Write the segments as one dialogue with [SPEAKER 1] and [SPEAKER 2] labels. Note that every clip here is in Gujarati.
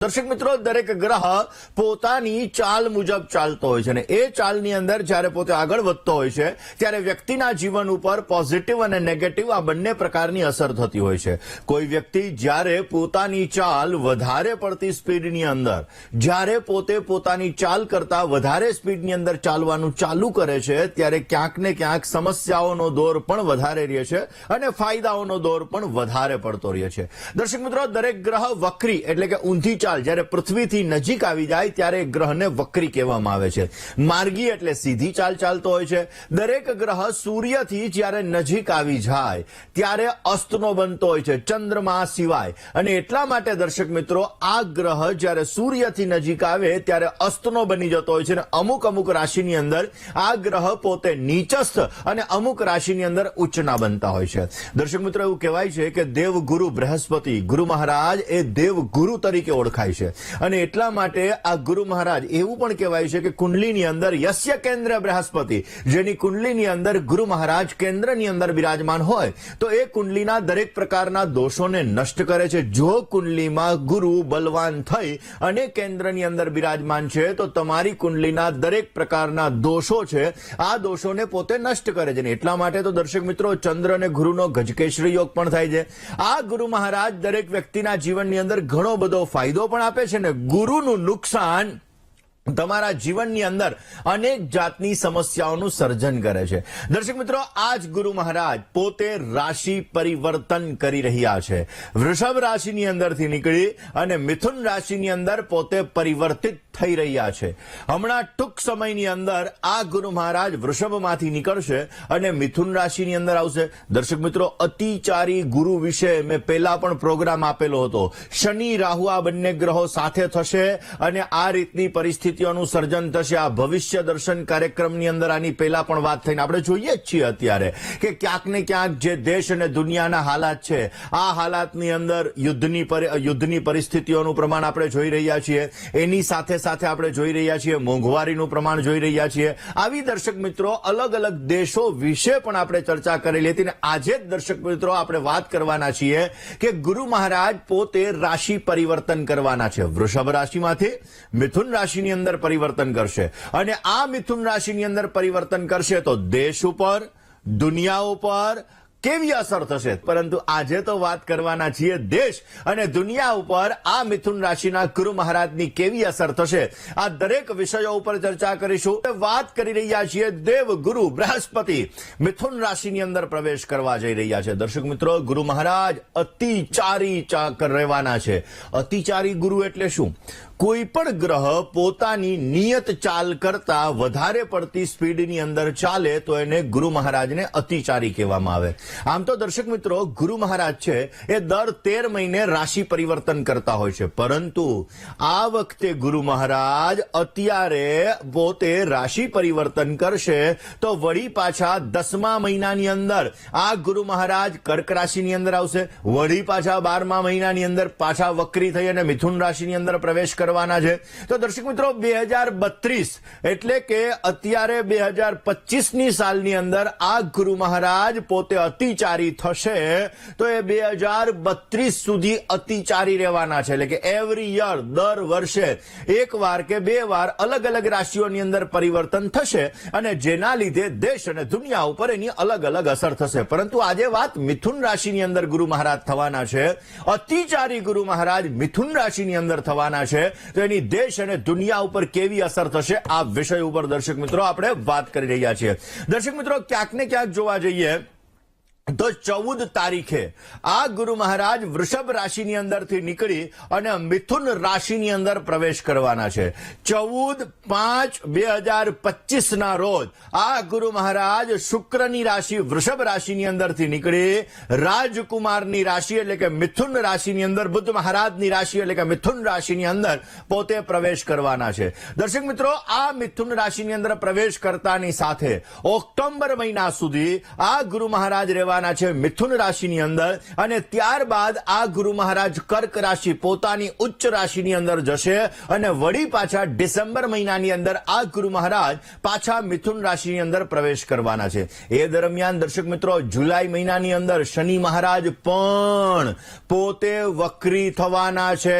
[SPEAKER 1] દર્શક મિત્રો, દરેક ગ્રહ પોતાની ચાલ મુજબ ચાલતો હોય છે અને એ ચાલની અંદર જ્યારે પોતે આગળ વધતો હોય છે ત્યારે વ્યક્તિના જીવન ઉપર પોઝિટિવ અને નેગેટિવ આ બંને પ્રકારની અસર થતી હોય છે. કોઈ વ્યક્તિ જ્યારે પોતાની ચાલ વધારે પડતી સ્પીડની અંદર, જ્યારે પોતે પોતાની ચાલ કરતા વધારે સ્પીડની અંદર ચાલવાનું ચાલુ કરે છે ત્યારે ક્યાંક ને ક્યાંક સમસ્યાઓનો દોર પણ વધારે રહે છે અને ફાયદાઓનો દોર પણ વધારે પડતો રહે છે. દર્શક મિત્રો, દરેક ગ્રહ વક્રી એટલે કે ઊંધી જ્યારે પૃથ્વીથી નજીક આવી જાય ત્યારે ગ્રહને વક્રી કહેવામાં આવે છે. માર્ગી એટલે સીધી ચાલ ચાલતો હોય છે. દરેક ગ્રહ સૂર્યથી જ્યારે નજીક આવી જાય ત્યારે અસ્તનો બનતો હોય છે, ચંદ્રમા સિવાય. અને એટલા માટે દર્શક મિત્રો, આ ગ્રહ જ્યારે સૂર્યથી નજીક આવે ત્યારે અસ્તનો બની જતો હોય છે અને અમુક અમુક રાશિની અંદર આ ગ્રહ પોતે નીચસ્થ અને અમુક રાશિની અંદર ઉચ્ચના બનતા હોય છે. દર્શક મિત્રો, એવું કહેવાય છે કે દેવગુરુ બૃહસ્પતિ, ગુરુ મહારાજ એ દેવગુરુ તરીકે ઓળખાય છે અને એટલા માટે આ ગુરુ મહારાજ એવું પણ કહેવાય છે કે કુંડલીની અંદર યસ્ય કેન્દ્ર બૃહસ્પતિ, જેની કુંડલીની અંદર ગુરુ મહારાજ કેન્દ્રની અંદર બિરાજમાન હોય તો એ કુંડલીના દરેક પ્રકારના દોષોને નષ્ટ કરે છે. જો કુંડલીમાં ગુરુ બલવાન થઈ અને કેન્દ્રની અંદર બિરાજમાન છે તો તમારી કુંડલીના દરેક પ્રકારના દોષો છે, આ દોષોને પોતે નષ્ટ કરે છે. એટલા માટે તો દર્શક મિત્રો, ચંદ્ર અને ગુરુનો ગજકેસરી યોગ પણ થાય છે. આ ગુરુ મહારાજ દરેક વ્યક્તિના જીવનની અંદર ઘણો બધો ફાયદો પણ આપે છે ને ગુરુનું નુકસાન તમારા જીવનની અંદર અનેક જાતની સમસ્યાઓનું સર્જન કરે છે. દર્શક મિત્રો, આ જ ગુરુ મહારાજ પોતે રાશિ પરિવર્તન કરી રહ્યા છે. વૃષભ રાશિની અંદરથી નીકળી અને મિથુન રાશિની અંદર પોતે પરિવર્તિત થઈ રહ્યા છે. હમણાં ટૂંક સમયની અંદર આ ગુરુ મહારાજ વૃષભમાંથી નીકળશે અને મિથુન રાશિની અંદર આવશે. દર્શક મિત્રો, અતિચારી ગુરુ વિશે મેં પહેલા પણ પ્રોગ્રામ આપેલો હતો. શનિ રાહુ આ બંને ગ્રહો સાથે થશે અને આ રીતની પરિસ્થિતિઓનું સર્જન થશે. આ ભવિષ્ય દર્શન કાર્યક્રમની અંદર આની પહેલા પણ વાત થઈને આપણે જોઈએ જ છીએ અત્યારે કે ક્યાંક ને ક્યાંક જે દેશ અને દુનિયાના હાલાત છે, આ હાલાતની અંદર યુદ્ધની પરિસ્થિતિઓનું પ્રમાણ આપણે જોઈ રહ્યા છીએ. એની સાથે સાથે આપણે જોઈ રહ્યા છીએ મોંઘવારીનું પ્રમાણ જોઈ રહ્યા છીએ. આવી દર્શક મિત્રો અલગ અલગ દેશો વિશે પણ આપણે ચર્ચા કરેલી હતી અને આજે જ દર્શક મિત્રો આપણે વાત કરવાના છીએ કે ગુરુ મહારાજ પોતે રાશિ પરિવર્તન કરવાના છે. વૃષભ રાશિમાંથી મિથુન રાશિની અંદર પરિવર્તન કરશે અને આ મિથુન રાશિની અંદર પરિવર્તન કરશે તો દેશ ઉપર, દુનિયા ઉપર કેવી અસર થશે. પરંતુ આજે તો વાત કરવાના છીએ દેશ અને દુનિયા ઉપર આ મિથુન રાશિના ગુરુ મહારાજની કેવી અસર થશે. આ દરેક વિષયો ઉપર ચર્ચા કરીશું. વાત કરી રહ્યા છીએ દેવ ગુરુ બૃહસ્પતિ મિથુન રાશિની અંદર પ્રવેશ કરવા જઈ રહ્યા છે. દર્શક મિત્રો, ગુરુ મહારાજ અતિચારી રહેવાના છે. અતિચારી ગુરુ એટલે શું? કોઈ પણ ગ્રહ પોતાની નિયત ચાલ કરતા વધારે પડતી સ્પીડની અંદર ચાલે તો એને ગુરુ મહારાજને અતિચારી કહેવામાં આવે. આમ તો દર્શક મિત્રો, ગુરુ મહારાજ છે એ દર 13 મહિને રાશિ પરિવર્તન કરતા હોય છે, પરંતુ આ વખતે ગુરુ મહારાજ અત્યારે પોતે રાશિ પરિવર્તન કરશે તો વળી પાછા 10મા મહિનાની અંદર આ ગુરુ મહારાજ કર્ક રાશિની અંદર આવશે. વળી પાછા 12મા મહિનાની અંદર પાછા વક્રી થઈ અને મિથુન રાશિની અંદર પ્રવેશ કરવાના છે. તો દર્શક મિત્રો, 2032 એટલે કે અત્યારે 2025ની સાલની અંદર આ ગુરુ મહારાજ પોતે અતિચારી થશે તો એ 2032 સુધી અતિચારી રહેવાના છે. એટલે કે એવરી યર, દર વર્ષે એક વાર કે બે વાર અલગ અલગ રાશિઓની અંદર પરિવર્તન થશે અને જેના લીધે દેશ અને દુનિયા ઉપર એની અલગ અલગ અસર થશે. પરંતુ આજે વાત મિથુન રાશિની અંદર ગુરુ મહારાજ થવાના છે. અતિચારી ગુરુ મહારાજ મિથુન રાશિની અંદર થવાના છે તો એની દેશ અને દુનિયા ઉપર કેવી અસર થશે આ વિષય ઉપર દર્શક મિત્રો આપણે વાત કરી રહ્યા છીએ. દર્શક મિત્રો, ક્યાંક ને ક્યાંક જોવા જઈએ તો 14 તારીખે આ ગુરુ મહારાજ વૃષભ રાશિની અંદરથી નીકળી અને મિથુન રાશિની અંદર પ્રવેશ કરવાના છે. 14/5/2025 ના રોજ આ ગુરુ મહારાજ શુક્રની રાશિ વૃષભ રાશિની અંદરથી નીકળી રાજકુમારની રાશિ એટલે કે મિથુન રાશિની અંદર, બુધ મહારાજની રાશિ એટલે કે મિથુન રાશિની અંદર પોતે પ્રવેશ કરવાના છે. દર્શક મિત્રો, આ મિથુન રાશિની અંદર પ્રવેશ કરતાની સાથે ઓક્ટોબર મહિના સુધી આ ગુરુ મહારાજ રહેવાના કરવાના છે મિથુન રાશિની અંદર, અને ત્યારબાદ આ ગુરુ મહારાજ કર્ક રાશિ પોતાની ઉચ્ચ રાશિની અંદર જશે, અને વળી પાછા ડિસેમ્બર મહિનાની અંદર આ ગુરુ મહારાજ પાછા મિથુન રાશિની અંદર પ્રવેશ કરવાના છે. એ દરમિયાન દર્શક મિત્રો જુલાઈ મહિનાની અંદર શનિ મહારાજ પણ પોતે વક્રી થવાના છે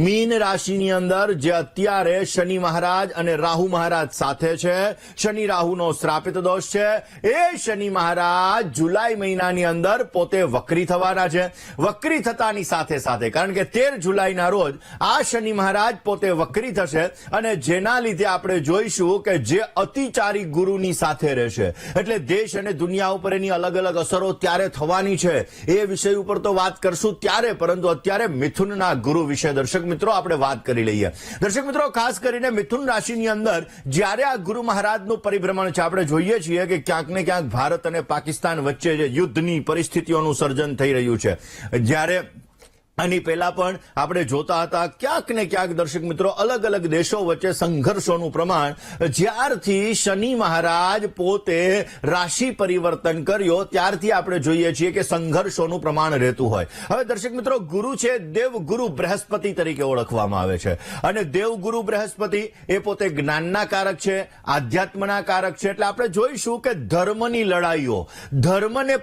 [SPEAKER 1] મીન રાશિની અંદર, જે અત્યારે શનિ મહારાજ અને રાહુ મહારાજ સાથે છે. શનિ રાહુનો શ્રાપિત દોષ છે. એ શનિ મહારાજ જુલાઈ મહિનાની અંદર પોતે વક્રી થવાના છે. વક્રી થતાની સાથે સાથે, કારણ કે 13 જુલાઈના રોજ આ શનિ મહારાજ પોતે વક્રી થશે, અને જેના લીધે આપણે જોઈશું કે જે અતિચારી ગુરુની સાથે રહેશે, એટલે દેશ અને દુનિયા ઉપર એની અલગ અલગ અસરો ત્યારે થવાની છે. એ વિષય ઉપર તો વાત કરશું ત્યારે, પરંતુ અત્યારે મિથુનના ગુરુ વિશે દર્શક મિત્રો આપણે વાત કરી લઈએ. દર્શક મિત્રો, ખાસ કરીને મિથુન રાશિની અંદર જ્યારે આ ગુરુ મહારાજનું પરિભ્રમણ છે, આપણે જોઈએ છીએ કે ક્યાંક ને ક્યાંક ભારત અને પાકિસ્તાન વચ્ચે જે યુદ્ધની પરિસ્થિતિઓનું સર્જન થઈ રહ્યું છે, જ્યારે આની પહેલા પણ આપણે જોતા હતા ક્યાંક ને ક્યાંક દર્શક મિત્રો અલગ અલગ દેશો વચ્ચે સંઘર્ષોનું પ્રમાણ જ્યારથી શનિ મહારાજ પોતે રાશિ પરિવર્તન કર્યો ત્યારથી આપણે જોઈએ છીએ કે સંઘર્ષોનું પ્રમાણ રહેતું હોય. હવે દર્શક મિત્રો, ગુરુ છે દેવગુરુ બૃહસ્પતિ તરીકે ઓળખવામાં આવે છે, અને દેવગુરુ બૃહસ્પતિ એ પોતે જ્ઞાનના કારક છે, આધ્યાત્મના કારક છે. એટલે આપણે જોઈશું કે ધર્મની લડાઈઓ, ધર્મને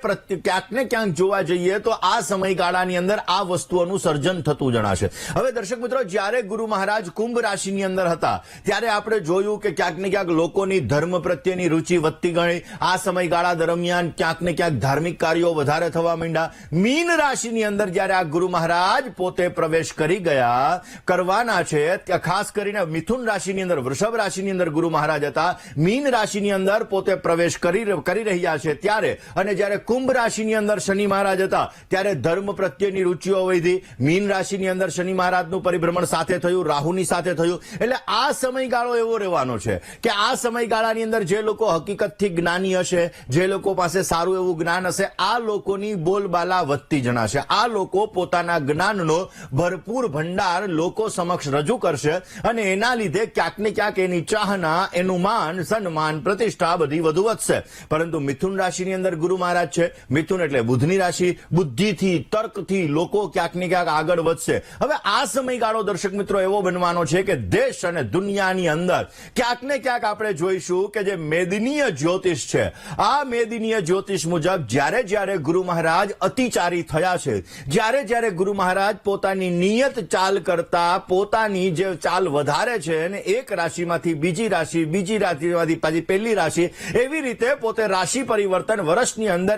[SPEAKER 1] ક્યાંક ને ક્યાંક જોવા જઈએ તો આ સમયગાળાની અંદર આ વસ્તુ સર્જન થતું જણાશે. હવે દર્શક મિત્રો, જ્યારે ગુરુ મહારાજ કુંભ રાશિની અંદર હતા ત્યારે આપણે જોયું કે ક્યાંક ને ક્યાંક લોકોની ધર્મ પ્રત્યેની રુચિ વધતી ગઈ. આ સમયગાળા દરમિયાન ક્યાંક ને ક્યાંક ધાર્મિક કાર્યો વધારે થવા માંડ્યા. મીન રાશિની અંદર જ્યારે આ ગુરુ મહારાજ પોતે પ્રવેશ કરી ગયા કરવાના છે, ત્યાં ખાસ કરીને મિથુન રાશિની અંદર, વૃષભ રાશિની અંદર ગુરુ મહારાજ હતા, મીન રાશિની અંદર પોતે પ્રવેશ કરી રહ્યા છે ત્યારે, અને જ્યારે કુંભ રાશિની અંદર શનિ મહારાજ હતા ત્યારે ધર્મ પ્રત્યેની રુચિઓ વધી. મીન રાશિની અંદર શનિ મહારાજનું પરિભ્રમણ સાથે થયું, રાહુની સાથે થયું. એટલે આ સમયગાળો એવો રહેવાનો છે કે આ સમયગાળાની અંદર જે લોકો હકીકતથી જ્ઞાની હશે, જે લોકો પાસે સારું એવું જ્ઞાન હશે, આ લોકોની બોલબાલા વધતી જણાશે. આ લોકો પોતાના જ્ઞાનનો ભરપૂર ભંડાર લોકો સમક્ષ રજૂ કરશે, અને એના લીધે ક્યાંક ને ક્યાંક એની ચાહના, એનું માન સન્માન, પ્રતિષ્ઠા બધી વધુ વધશે. પરંતુ મિથુન રાશિની અંદર ગુરુ મહારાજ છે. મિથુન એટલે બુધની રાશિ. બુદ્ધિથી, તર્કથી લોકો ક્યાંક ને ક્યાંક આગળ વધશે. હવે આ સમયગાળો દર્શક મિત્રો એવો બનવાનો છે કે દેશ અને દુનિયાની અંદર ક્યાંક ને ક્યાંક આપણે જોઈશું કે જે મેદનીય જ્યોતિષ છે, આ મેદનીય જ્યોતિષ મુજબ જ્યારે જ્યારે ગુરુ મહારાજ અતિચારી થયા છે, જ્યારે જ્યારે ગુરુ મહારાજ પોતાની નિયત ચાલ કરતા પોતાની જે ચાલ વધારે છે અને એક રાશિમાંથી બીજી રાશિ, બીજી રાશિમાંથી પાછી પહેલી રાશિ, એવી રીતે પોતે રાશિ પરિવર્તન વર્ષની અંદર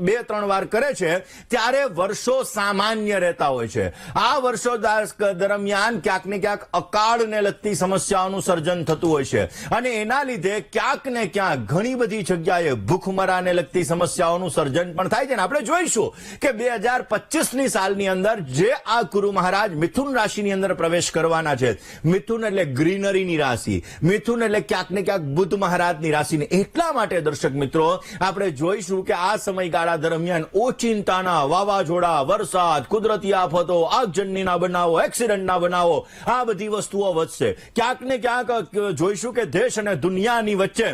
[SPEAKER 1] બે ત્રણ વાર કરે છે, ત્યારે વર્ષો સામાન્ય રહેતા હોય છે. આ વર્ષો દરમિયાન ક્યાંક ને ક્યાંક અકાળને લગતી સમસ્યાઓનું સર્જન થતું હોય છે, અને એના લીધે ક્યાંક ને ક્યાંક ઘણી બધી જગ્યાએ ભૂખમરાને લગતી સમસ્યાઓનું સર્જન પણ થાય છે. આપણે જોઈશું કે 2025ની સાલની અંદર જે આ ગુરુ મહારાજ મિથુન રાશિની અંદર પ્રવેશ કરવાના છે, મિથુન એટલે ગ્રીનરીની રાશિ, મિથુન એટલે ક્યાંક ને ક્યાંક બુદ્ધ મહારાજની રાશિ. એટલા માટે દર્શક મિત્રો આપણે જોઈશું કે આ સમયગાળા દરમિયાન ઓચિંતાના વાવાઝોડા, વરસાદ, કુદરતી આફતો, આગજનીના બનાવો, એક્સિડન્ટના બનાવો, આ બધી વસ્તુઓ વધશે. ક્યાંક ને ક્યાંક જોઈશું કે દેશ અને દુનિયાની વચ્ચે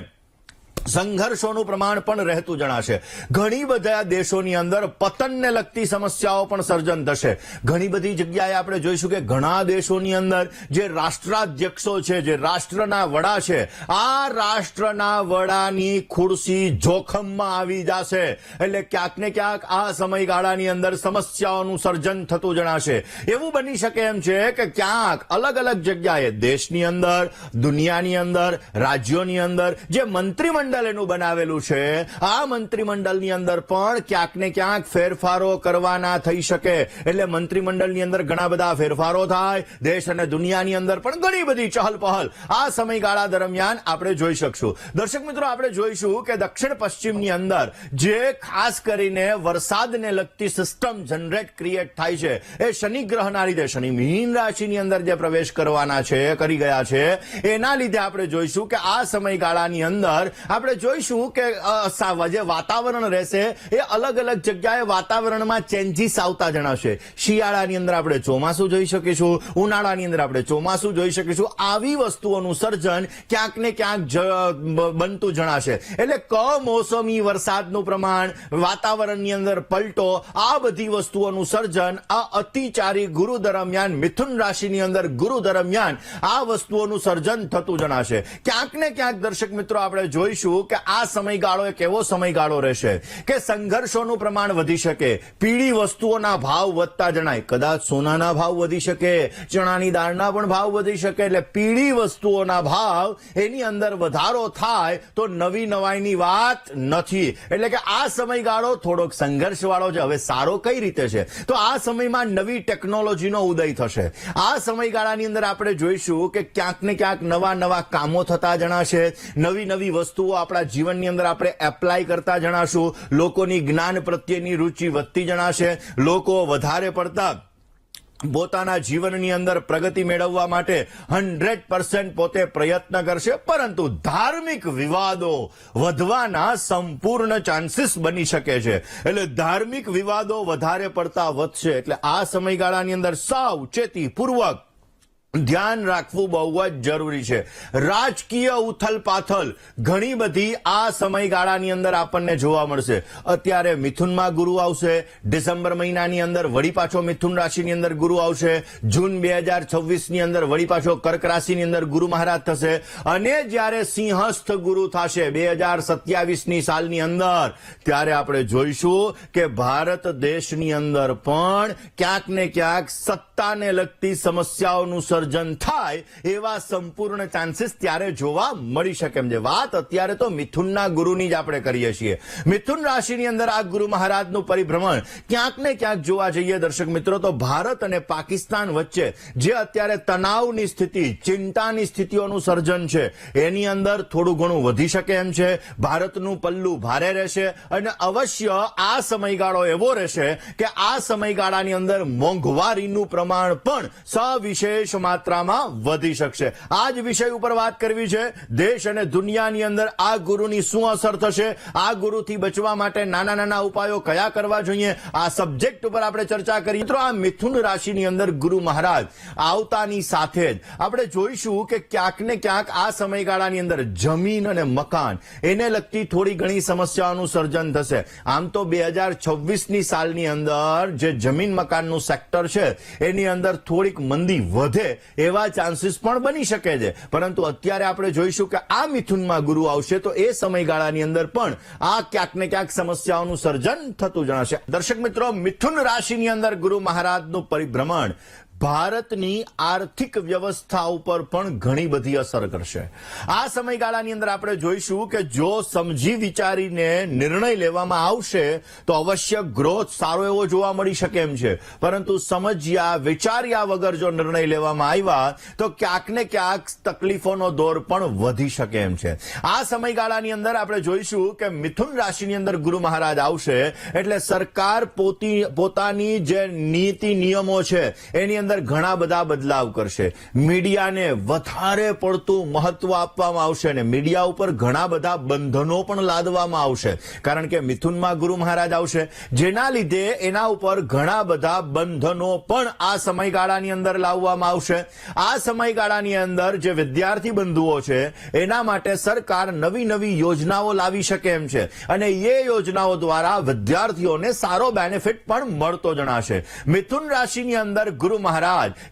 [SPEAKER 1] સંઘર્ષોનું પ્રમાણ પણ રહેતું જણાશે. ઘણી બધા દેશોની અંદર પતનને લગતી સમસ્યાઓ પણ સર્જન થશે. ઘણી બધી જગ્યાએ આપણે જોઈશું કે ઘણા દેશોની અંદર જે રાષ્ટ્રાધ્યક્ષો છે, જે રાષ્ટ્રના વડા છે, આ રાષ્ટ્રના વડાની ખુરશી જોખમમાં આવી જશે. એટલે ક્યાંક ને ક્યાંક આ સમયગાળાની અંદર સમસ્યાઓનું સર્જન થતું જણાશે. એવું બની શકે એમ છે કે ક્યાંક અલગ અલગ જગ્યાએ દેશની અંદર, દુનિયાની અંદર, રાજ્યોની અંદર જે મંત્રીમંડળ એનું બનાવેલું છે, આ મંત્રીમંડળની અંદર પણ ક્યાંક ને ક્યાંક ફેરફારો કરવાના થઈ શકે. એટલે મંત્રીમંડળની અંદર ઘણા બધા ફેરફારો થાય. દેશ અને દુનિયાની અંદર પણ ઘણી બધી ચહલપહલ આ સમયગાળા દરમિયાન આપણે જોઈ શકશું. દર્શક મિત્રો, આપણે જોઈશું કે દક્ષિણ પશ્ચિમની અંદર જે ખાસ કરીને વરસાદને લગતી સિસ્ટમ જનરેટ ક્રિએટ થાય છે, એ શનિ ગ્રહના લીધે, શનિ મીન રાશિની અંદર જે પ્રવેશ કરવાના છે, કરી ગયા છે, એના લીધે આપણે જોઈશું કે આ સમયગાળાની અંદર આપણે જોઈશું કે જે વાતાવરણ રહેશે એ અલગ અલગ જગ્યાએ વાતાવરણમાં ચેન્જીસ આવતા જણાશે. શિયાળાની અંદર આપણે ચોમાસું જોઈ શકીશું, ઉનાળાની અંદર આપણે ચોમાસું જોઈ શકીશું. આવી વસ્તુઓનું સર્જન ક્યાંક ને ક્યાંક બનતું જણાશે. એટલે કમોસમી વરસાદનું પ્રમાણ, વાતાવરણની અંદર પલટો, આ બધી વસ્તુઓનું સર્જન આ અતિચારી ગુરુ દરમિયાન, મિથુન રાશિની અંદર ગુરુ દરમિયાન આ વસ્તુઓનું સર્જન થતું જણાશે. ક્યાંક ને ક્યાંક દર્શક મિત્રો આપણે જોઈશું કે આ સમયગાળો એક એવો સમયગાળો રહેશે કે સંઘર્ષોનું પ્રમાણ વધી શકે, પીળી વસ્તુઓના ભાવ વધતા જણાય, કદાચ સોનાના ભાવ વધી શકે, ચણાની દાળના પણ ભાવ વધી શકે. એટલે પીળી વસ્તુઓના ભાવ એની અંદર વધારો થાય તો નવી નવાઈની વાત નથી. એટલે કે આ સમયગાળો થોડોક સંઘર્ષવાળો છે. હવે સારો કઈ રીતે છે તો આ સમયમાં નવી ટેકનોલોજીનો ઉદય થશે. આ સમયગાળાની અંદર આપણે જોઈશું કે ક્યાંક ને ક્યાંક નવા નવા કામો થતા જણાશે, નવી નવી વસ્તુઓ આપણા જીવનની અંદર આપણે એપ્લાય કરતા જણાશું, લોકોની જ્ઞાન પ્રત્યેની રુચિ વધતી જણાશે, લોકો વધારે પડતા પોતાના જીવનની અંદર પ્રગતિ મેળવવા માટે 100% પોતે પ્રયત્ન કરશે. પરંતુ ધાર્મિક વિવાદો વધવાના સંપૂર્ણ ચાન્સીસ બની શકે છે. એટલે ધાર્મિક વિવાદો વધારે પડતા વધશે. એટલે આ સમયગાળાની અંદર સાવચેતીપૂર્વક ધ્યાન રાખવું બહુ જ જરૂરી છે. રાજકીય ઉથલ પાથલ ઘણી બધી આ સમયગાળાની અંદર આપણને જોવા મળશે. અત્યારે મિથુનમાં ગુરુ આવશે, ડિસેમ્બર મહિનાની અંદર વળી પાછો મિથુન રાશિની અંદર ગુરુ આવશે, જૂન 2026 ની અંદર વળી પાછો કર્ક રાશિની અંદર ગુરુ મહારાજ થશે, અને જ્યારે સિંહસ્થ ગુરુ થશે 2027ની સાલની અંદર, ત્યારે આપણે જોઈશું કે ભારત દેશની અંદર પણ ક્યાંક ને ક્યાંક સત્તાને લગતી સમસ્યાઓનું સર્જન થાય એવા સંપૂર્ણ ચાન્સીસ ત્યારે જોવા મળી શકે એમ છે. વાત અત્યારે તો મિથુનના ગુરુની જ આપણે કરીએ છીએ. મિથુન રાશિની અંદર આ ગુરુ મહારાજનું પરિભ્રમણ ક્યાંક ને ક્યાંક જોવા જઈએ દર્શક મિત્રો તો ભારત અને પાકિસ્તાન વચ્ચે જે અત્યારે તણાવની સ્થિતિ, ચિંતાની સ્થિતિઓનું સર્જન છે એની અંદર થોડું ઘણું વધી શકે એમ છે. ભારતનું પલ્લું ભારે રહેશે અને અવશ્ય આ સમયગાળો એવો રહેશે કે આ સમયગાળાની અંદર મોંઘવારીનું પ્રમાણ પણ સવિશેષ માત્રામાં વધી શકશે. આ જ વિષય ઉપર વાત કરવી છે. દેશ અને દુનિયાની અંદર આ ગુરુની શું અસર થશે, આ ગુરુથી બચવા માટે નાના નાના ઉપાયો કયા કરવા જોઈએ, આ સબ્જેક્ટ ઉપર આપણે ચર્ચા કરીએ. મિત્રો, આ મિથુન રાશિની અંદર ગુરુ મહારાજ આવતાની સાથે જ આપણે જોઈશું કે ક્યાંક ને ક્યાંક આ સમયગાળાની અંદર જમીન અને મકાન એને લગતી થોડી ઘણી સમસ્યાઓનું સર્જન થશે. આમ તો 2026ની સાલની અંદર જે જમીન મકાનનું સેક્ટર છે એની અંદર થોડીક મંદી વધે એવા ચાન્સીસ પણ બની શકે છે. પરંતુ અત્યારે આપણે જોઈશું કે આ મિથુનમાં ગુરુ આવશે તો એ સમયગાળાની અંદર પણ આ ક્યાંક ને ક્યાંક સમસ્યાઓનું સર્જન થતું જણાશે. દર્શક મિત્રો, મિથુન રાશિની અંદર ગુરુ મહારાજનું પરિભ્રમણ ભારતની આર્થિક વ્યવસ્થા ઉપર પણ ઘણી બધી અસર કરશે. આ સમયગાળાની અંદર આપણે જોઈશું કે જો સમજી વિચારીને નિર્ણય લેવામાં આવશે તો અવશ્ય ગ્રોથ સારો એવો જોવા મળી શકે એમ છે. પરંતુ સમજ્યા વિચાર્યા વગર જો નિર્ણય લેવામાં આવ્યા તો ક્યાંક ને ક્યાંક તકલીફોનો દોર પણ વધી શકે એમ છે. આ સમયગાળાની અંદર આપણે જોઈશું કે મિથુન રાશિની અંદર ગુરુ મહારાજ આવશે એટલે સરકાર પોતાની જે નીતિ નિયમો છે એની અંદર ઘણા બધા બદલાવ કરશે. મીડિયાને વધારે પડતું મહત્વ આપવામાં આવશે અને મીડિયા ઉપર ઘણા બધા બંધનો પણ લાદવામાં આવશે. કારણ કે મિથુનમાં ગુરુ મહારાજ આવશે જેના લીધે એના ઉપર ઘણા બધા બંધનો પણ આ સમયગાળાની અંદર લાવવામાં આવશે. આ સમયગાળાની અંદર જે વિદ્યાર્થી બંધુઓ છે એના માટે સરકાર નવી નવી યોજનાઓ લાવી શકે એમ છે અને એ યોજનાઓ દ્વારા વિદ્યાર્થીઓને સારો બેનિફિટ પણ મળતો જણાશે. મિથુન રાશિની અંદર ગુરુ મહારાજ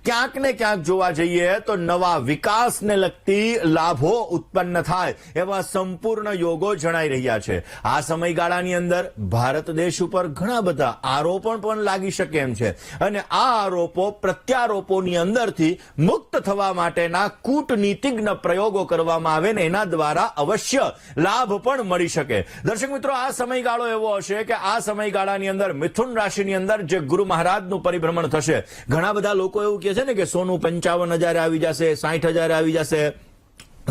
[SPEAKER 1] ક્યાંક ને ક્યાંક જોવા જઈએ તો નવા વિકાસને લગતી લાભો ઉત્પન્ન થાય એવા સંપૂર્ણ યોગો જણાઈ રહ્યા છે. આ સમયગાળાની અંદર ભારત દેશ ઉપર ઘણા બધા આરોપો પણ લાગી શકે એમ છે અને આ આરોપો પ્રત્યારોપોની અંદરથી મુક્ત થવા માટેના કૂટનીતિજ્ઞ પ્રયોગો કરવામાં આવે ને એના દ્વારા અવશ્ય લાભ પણ મળી શકે. દર્શક મિત્રો, આ સમયગાળો એવો હશે કે આ સમયગાળાની અંદર મિથુન રાશિની અંદર જે ગુરુ મહારાજનું પરિભ્રમણ થશે, ઘણા બધા લોકો એવું કહે છે ને કે સોનું 55,000 આવી જશે, 60,000 આવી જશે,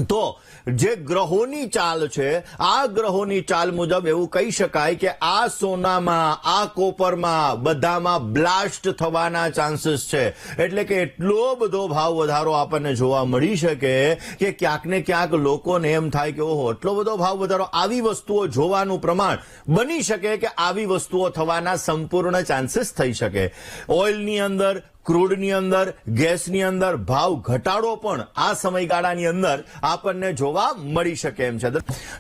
[SPEAKER 1] તો જે ગ્રહોની ચાલ છે, આ ગ્રહોની ચાલ મુજબ એવું કહી શકાય કે આ સોનામાં, આ કોપરમાં બધામાં બ્લાસ્ટ થવાના ચાન્સીસ છે. એટલે કે એટલો બધો ભાવ વધારો આપણને જોવા મળી શકે કે ક્યાંક ને ક્યાંક લોકોને એમ થાય કે ઓહો, એટલો બધો ભાવ વધારો, આવી વસ્તુઓ જોવાનું પ્રમાણ બની શકે કે આવી વસ્તુઓ થવાના સંપૂર્ણ ચાન્સીસ થઈ શકે. ઓઇલની અંદર, ક્રૂડની અંદર, ગેસની અંદર ભાવ ઘટાડો પણ આ સમયગાળાની અંદર આપણને જોવા મળી શકે એમ છે.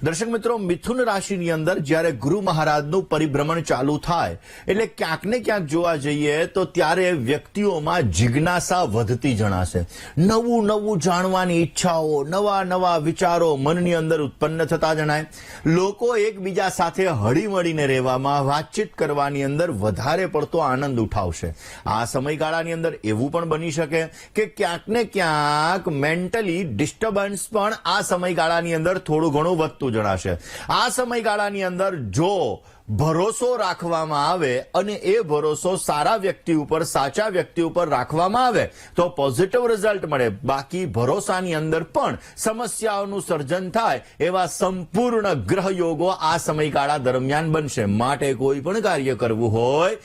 [SPEAKER 1] દર્શક મિત્રો, મિથુન રાશિની અંદર જ્યારે ગુરુ મહારાજનું પરિભ્રમણ ચાલુ થાય એટલે ક્યાંક ને ક્યાંક જોવા જઈએ તો ત્યારે વ્યક્તિઓમાં જિજ્ઞાસા વધતી જણાશે. નવું નવું જાણવાની ઈચ્છાઓ, નવા નવા વિચારો મનની અંદર ઉત્પન્ન થતા જણાય. લોકો એકબીજા સાથે હળીમળીને રહેવામાં, વાતચીત કરવાની અંદર વધારે પડતો આનંદ ઉઠાવશે. આ સમયગાળાની અંદર એવું પણ બની શકે કે ક્યાંક ને ક્યાંક મેન્ટલી ડિસ્ટર્બન્સ પણ આ સમયગાળાની અંદર થોડું ઘણું વધતું જણાશે. આ સમયગાળાની અંદર જો ભરોસો રાખવામાં આવે અને એ ભરોસો સારા વ્યક્તિ ઉપર, સાચા વ્યક્તિ ઉપર રાખવામાં આવે તો પોઝિટિવ રિઝલ્ટ મળે. બાકી ભરોસાની અંદર પણ સમસ્યાઓનું સર્જન થાય એવા સંપૂર્ણ ગ્રહ યોગો આ સમયગાળા દરમિયાન બનશે. માટે કોઈ પણ કાર્ય કરવું હોય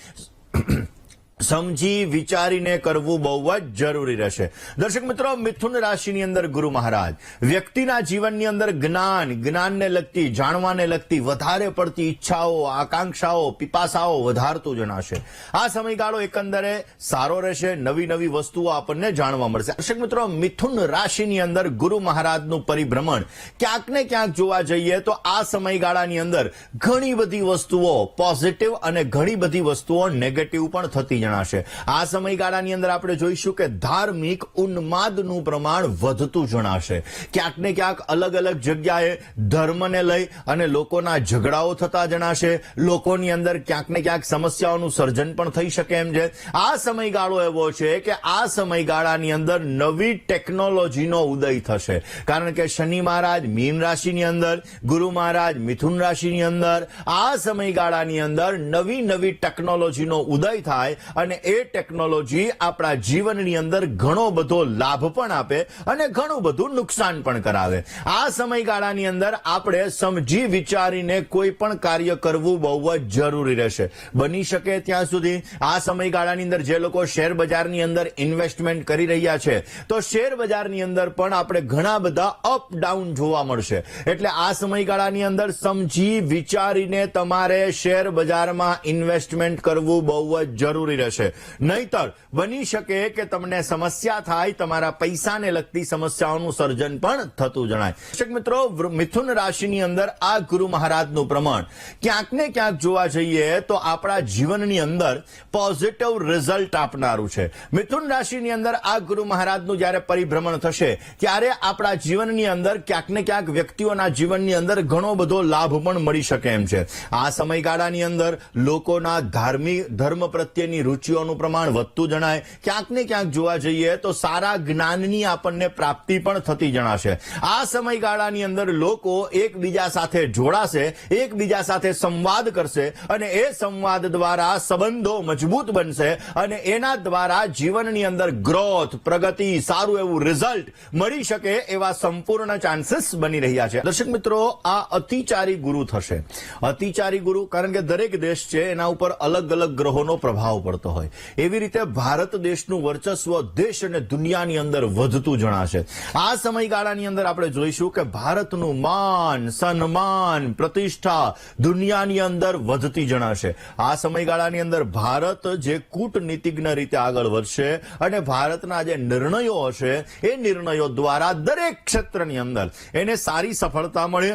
[SPEAKER 1] સમજી વિચારીને કરવું બહુ જ જરૂરી રહેશે. દર્શક મિત્રો, મિથુન રાશિની અંદર ગુરુ મહારાજ વ્યક્તિના જીવનની અંદર જ્ઞાનને લગતી, જાણવાને લગતી વધારે પડતી ઈચ્છાઓ, આકાંક્ષાઓ, પીપાસાઓ વધારતું જણાશે. આ સમયગાળો એકંદરે સારો રહેશે. નવી નવી વસ્તુઓ આપણને જાણવા મળશે. દર્શક મિત્રો, મિથુન રાશિની અંદર ગુરુ મહારાજનું પરિભ્રમણ ક્યાંક ને ક્યાંક જોવા જઈએ તો આ સમયગાળાની અંદર ઘણી બધી વસ્તુઓ પોઝિટિવ અને ઘણી બધી વસ્તુઓ નેગેટિવ પણ થતી જણાશે. આ સમયગાળાની અંદર આપણે જોઈશું કે ધાર્મિક ઉન્માદનું પ્રમાણ વધતું જણાશે. ક્યાંક ને ક્યાંક અલગ અલગ જગ્યાએ ધર્મને લઈ અને લોકોના ઝઘડાઓ થતા જણાશે. લોકોની અંદર ક્યાંક ને ક્યાંક સમસ્યાઓનું સર્જન પણ થઈ શકે એમ છે. આ સમયગાળો એવો છે કે આ સમયગાળાની અંદર નવી ટેકનોલોજીનો ઉદય થશે. કારણ કે શનિ મહારાજ મીન રાશિની અંદર, ગુરુ મહારાજ મિથુન રાશિની અંદર, આ સમયગાળાની અંદર નવી નવી ટેકનોલોજીનો ઉદય થાય અને એ ટેકનોલોજી આપણા જીવનની અંદર ઘણો બધો લાભ પણ આપે અને ઘણું બધું નુકસાન પણ કરાવે. આ સમયગાળાની અંદર આપણે સમજી વિચારીને કોઈ પણ કાર્ય કરવું બહુ જ જરૂરી રહેશે. બની શકે ત્યાં સુધી આ સમયગાળાની અંદર જે લોકો શેર બજારની અંદર ઇન્વેસ્ટમેન્ટ કરી રહ્યા છે તો શેર બજારની અંદર પણ આપણે ઘણા બધા અપ ડાઉન જોવા મળશે. એટલે આ સમયગાળાની અંદર સમજી વિચારીને તમારે શેર બજારમાં ઇન્વેસ્ટમેન્ટ કરવું બહુ જ જરૂરી રહેશે. નહીતર બની શકે કે તમને સમસ્યા થાય, તમારા પૈસાને લગતી સમસ્યાઓનું સર્જન પણ થતું જણાય. દર્શક મિત્રો, મિથુન રાશિની અંદર આ ગુરુ મહારાજનું પ્રમાણ ક્યાંક ને ક્યાંક જોવા જઈએ તો આપણા જીવનની અંદર પોઝિટિવ રિઝલ્ટ આપનારું છે. મિથુન રાશિની અંદર આ ગુરુ મહારાજનું જ્યારે પરિભ્રમણ થશે ત્યારે આપણા જીવનની અંદર ક્યાંક ને ક્યાંક વ્યક્તિઓના જીવનની અંદર ઘણો બધો લાભ પણ મળી શકે એમ છે. આ સમયગાળાની અંદર લોકોના ધર્મ પ્રત્યેની રુચિઓનું પ્રમાણ વધતું જણાય. ક્યાંક ને ક્યાંક જોવા જઈએ તો સારા જ્ઞાનની આપણને પ્રાપ્તિ પણ થતી જણાશે. આ સમયગાળાની અંદર લોકો એકબીજા સાથે જોડાશે, એકબીજા સાથે સંવાદ કરશે અને એ સંવાદ દ્વારા સંબંધો મજબૂત બનશે અને એના દ્વારા જીવનની અંદર ગ્રોથ, પ્રગતિ, સારું એવું રિઝલ્ટ મળી શકે એવા સંપૂર્ણ ચાન્સીસ બની રહ્યા છે. દર્શક મિત્રો, આ અતિચારી ગુરુ થશે. અતિચારી ગુરુ કારણ કે દરેક દેશ છે એના ઉપર અલગ અલગ ગ્રહોનો પ્રભાવ પડતો હોય. એવી રીતે ભારત દેશનું વર્ચસ્વ દેશ અને દુનિયાની અંદર વધતું જણાશે. આ સમયગાળાની અંદર આપણે જોઈશું કે ભારતનું માન, સન્માન, પ્રતિષ્ઠા દુનિયાની અંદર વધતી જણાશે. આ સમયગાળાની અંદર ભારત જે કૂટનીતિજ્ઞ રીતે આગળ વધશે અને ભારતના જે નિર્ણયો હશે એ નિર્ણયો દ્વારા દરેક ક્ષેત્રની અંદર એને સારી સફળતા મળે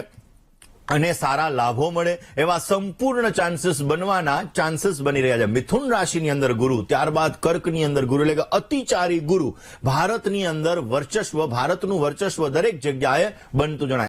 [SPEAKER 1] અને સારા લાભો મળે એવા સંપૂર્ણ ચાન્સીસ બનવાના ચાન્સીસ બની રહ્યા છે. મિથુન રાશિની અંદર ગુરુ, ત્યારબાદ કર્કની અંદર ગુરુ, એટલે કે અતિચારી ગુરુ ભારતની અંદર વર્ચસ્વ, ભારતનું વર્ચસ્વ દરેક જગ્યાએ બનતું જણાય.